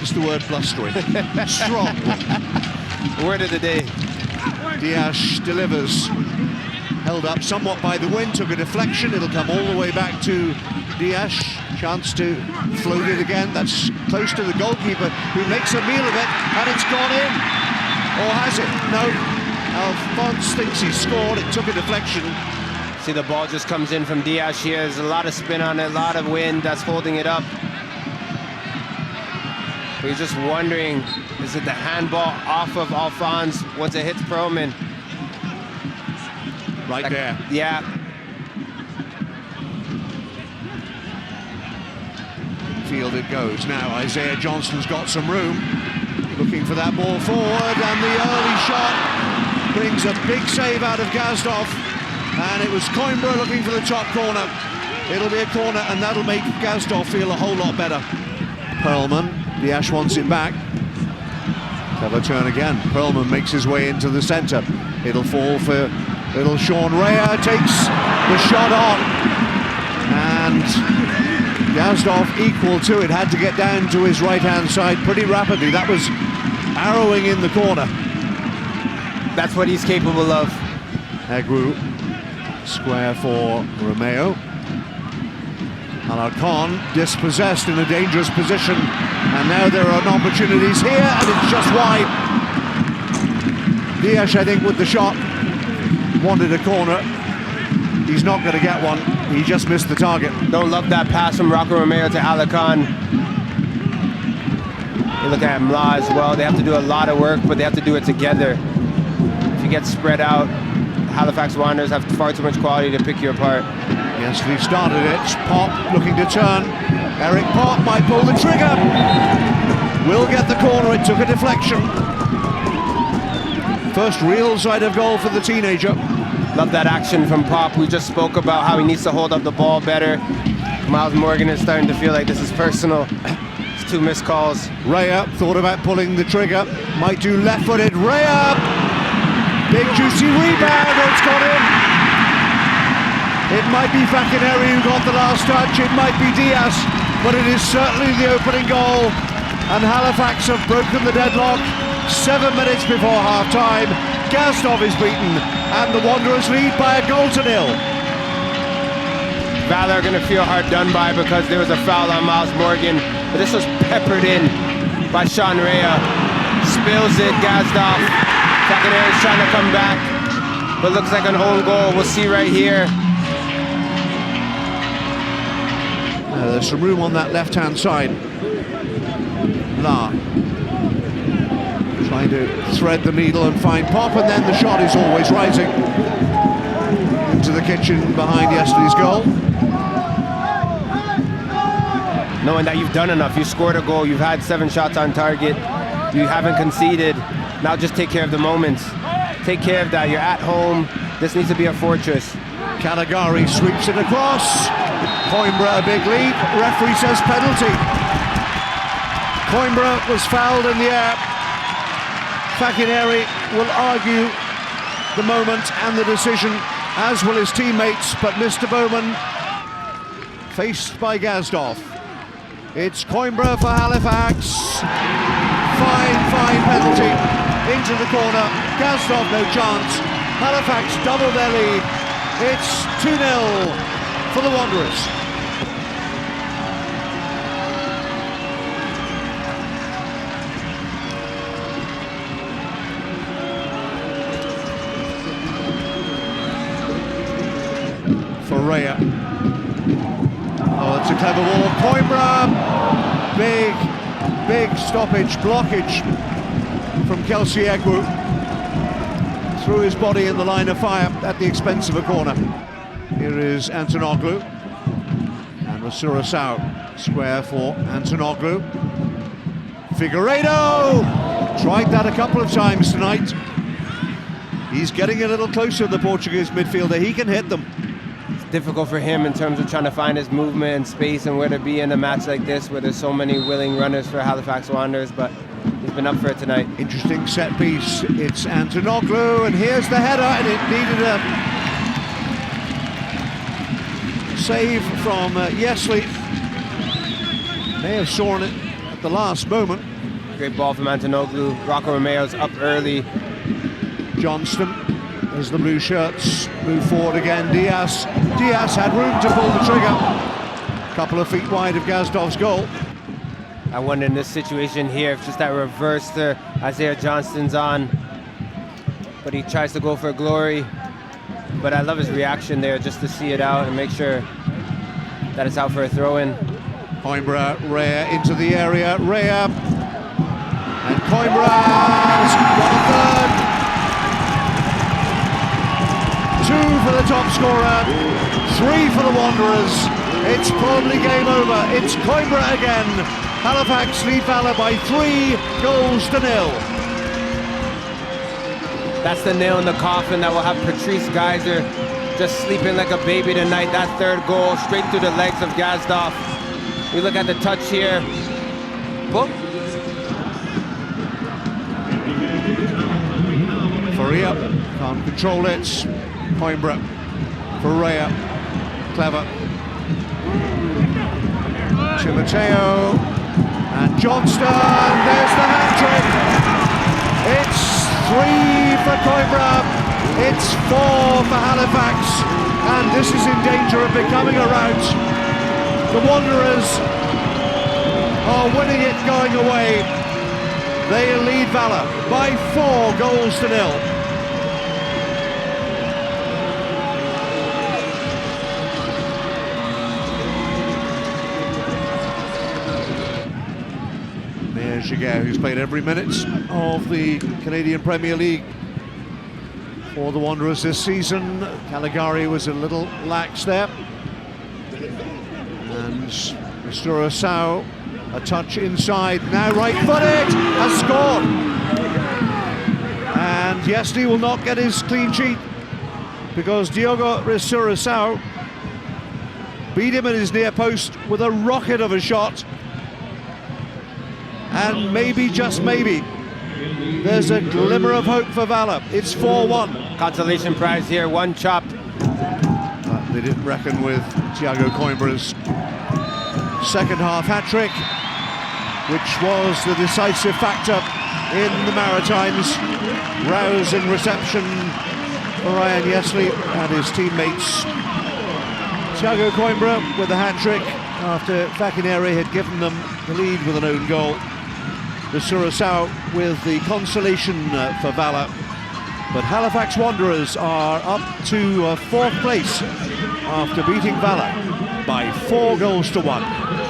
use the word blustering. Strong. Word of the day. Dias delivers. Held up somewhat by the wind, took a deflection. It'll come all the way back to Dias. Chance to float it again. That's close to the goalkeeper, who makes a meal of it, and it's gone in. Or has it? No. Alphonse thinks he scored. It took a deflection. See, the ball just comes in from Dias here. There's a lot of spin on it, a lot of wind that's holding it up. But you're just wondering, is it the handball off of Alphonse once it hits Perlman? Right there. Yeah. Field it goes. Now Isaiah Johnston's got some room. Looking for that ball forward, and the early shot brings a big save out of Gazdov. And it was Coimbra looking for the top corner. It'll be a corner, and that'll make Gazdov feel a whole lot better. Perlman, Dias wants it back. Clever turn again. Perlman makes his way into the centre. It'll fall for little Sean Rea, takes the shot on. And Gazdov, equal to it, had to get down to his right-hand side pretty rapidly. That was arrowing in the corner. That's what he's capable of. Agru, square for Romeo. Alarcon dispossessed in a dangerous position, and now there are opportunities here, and it's just wide. Dias, I think, with the shot, wanted a corner. He's not going to get one. He just missed the target. Don't love that pass from Rocco Romeo to Alarcon. You look at Mla as well. They have to do a lot of work, but they have to do it together. If you get spread out, Halifax Wanderers have far too much quality to pick you apart. Yes, we've started it. Pop looking to turn. Eric Pop might pull the trigger. Will get the corner. It took a deflection. First real sight of goal for the teenager. Love that action from Pop. We just spoke about how he needs to hold up the ball better. Miles Morgan is starting to feel like this is personal. It's 2 missed calls. Rea thought about pulling the trigger. Might do left-footed. Rea! Big juicy rebound. It's got in. It might be Fakineri who got the last touch. It might be Dias. But it is certainly the opening goal. And Halifax have broken the deadlock 7 minutes before half-time. Gazdov is beaten, and the Wanderers lead by a goal to 0. Valour are going to feel hard done by because there was a foul on Miles Morgan, but this was peppered in by Sean Rea. Spills it, Gazdov. Fakineri's trying to come back, but looks like an own goal. We'll see right here. There's some room on that left-hand side. La. Trying to thread the needle and find Pop, and then the shot is always rising into the kitchen behind yesterday's goal. Knowing that you've done enough, you scored a goal, you've had 7 shots on target, you haven't conceded, now just take care of the moments. Take care of that, you're at home, this needs to be a fortress. Caligari sweeps it across. Coimbra a big lead, referee says penalty. Coimbra was fouled in the air. Fakineri will argue the moment and the decision, as will his teammates, but Mr. Bowman faced by Gazdov. It's Coimbra for Halifax. Fine penalty into the corner. Gazdov no chance. Halifax double their lead. It's 2-0 for the Wanderers. For Rea. Oh, it's a clever ball. Coimbra. Big stoppage, blockage from Kelsey Egwu. Threw his body in the line of fire at the expense of a corner. Here is Antonoglu. And Surasau. Square for Antonoglu. Figueiredo! Tried that a couple of times tonight. He's getting a little closer, the Portuguese midfielder. He can hit them. Difficult for him in terms of trying to find his movement and space and where to be in a match like this where there's so many willing runners for Halifax Wanderers, but he's been up for it tonight. Interesting set piece. It's Antonoglu, and here's the header, and it needed a save from Yesley. May have sawn it at the last moment. Great ball from Antonoglu. Rocco Romeo's up early. Johnston, as the blue shirts move forward again. Diaz had room to pull the trigger. Couple of feet wide of Gazdov's goal. I wonder in this situation here if just that reverse there, Isaiah Johnston's on, but he tries to go for glory. But I love his reaction there, just to see it out and make sure that it's out for a throw-in. Coimbra, Rea into the area, Rea, and Coimbra's got a third. 2 for the top scorer, 3 for the Wanderers. It's probably game over. It's Coimbra again. Halifax lead Valour by 3-0. That's the nail in the coffin that will have Patrice Geyser just sleeping like a baby tonight. That third goal straight through the legs of Gazdov. We look at the touch here. Boom. Faria can't control it. Coimbra for Rea. Clever. Chimateo and Johnston. There's the hat-trick. It's 3 for Coimbra. It's 4 for Halifax. And this is in danger of becoming a rout. The Wanderers are winning it going away. They lead Valour by 4-0. Giguere, who's played every minute of the Canadian Premier League for the Wanderers this season. Caligari was a little lax there. And Mr. Asau, a touch inside, now right-footed, has scored. And Yesli will not get his clean sheet because Diogo Rissurasau beat him at his near post with a rocket of a shot. And maybe, just maybe, there's a glimmer of hope for Valour. It's 4-1. Consolation prize here, 1 chop. But they didn't reckon with Thiago Coimbra's second half hat-trick, which was the decisive factor in the Maritimes. Rousing reception for Ryan Yesli and his teammates. Thiago Coimbra with the hat-trick after Fakinere had given them the lead with an own goal. The Surasau with the consolation for Valour. But Halifax Wanderers are up to 4th place after beating Valour by 4-1.